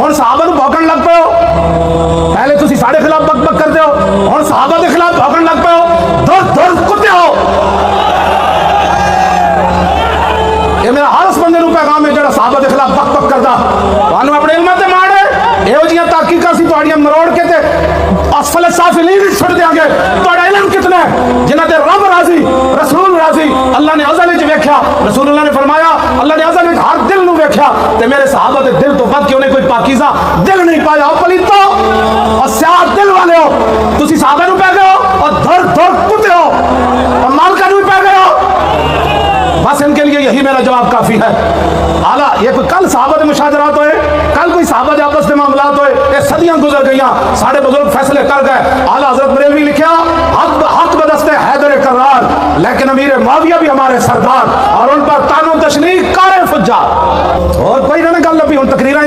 ہن صحابہ نو بھوکن لگ پے ہو، پہلے تسی ساڈے خلاف بک بک کرتے ہو، ہن صحابہ دے خلاف بھوکن لگ پے ہو، دھر دھر کتے ہو۔ یہ میرا ہر اس بندے نو پیغام ہے جڑا صحابہ دے خلاف بک بک کردا، تانوں اپنے علم تے ماڑے ایہو جیاں تحقیقاں سی تہاڈیاں مروڑ کے تے اسفل سافلین چھڑ دیاں گے۔ تہاڈا علم کتنا ہے جنہاں تے رب راضی، رسول راضی، اللہ نے ازل وچ ویکھیا، رسول اللہ نے فرمایا اللہ نے ازل وچ ہر دل نو ویکھیا تے میرے صحابہ دے دل تو ود کے انہیں کوئی پاکیزہ دل نہیں پایا۔ او پلیتو اور سیاہ دل والے ہو، تسی صحابہ نو پے گئے ہو اور دھر دھر کتے ہو اور مالکہ نو پے گئے ہو۔ بس ان کے لیے یہی میرا جواب کافی ہے۔ اعلیٰ یہ کوئی کل صحابہ دے مشاجرات ہوئے، کل کوئی صحابہ دے آپس دے معاملات ہوئے، یہ صدیاں گزر گئیاں، سارے بزرگ فیصلے کر گئے۔ اعلیٰ حضرت بریلوی لکھیا حق بدست حیدر کرار، لیکن امیر معاویہ بھی ہمارے سردار اور ان پر تانو تشنیع کار فجار۔ اور کوئی نہ گل لبھی، ہن تقریراں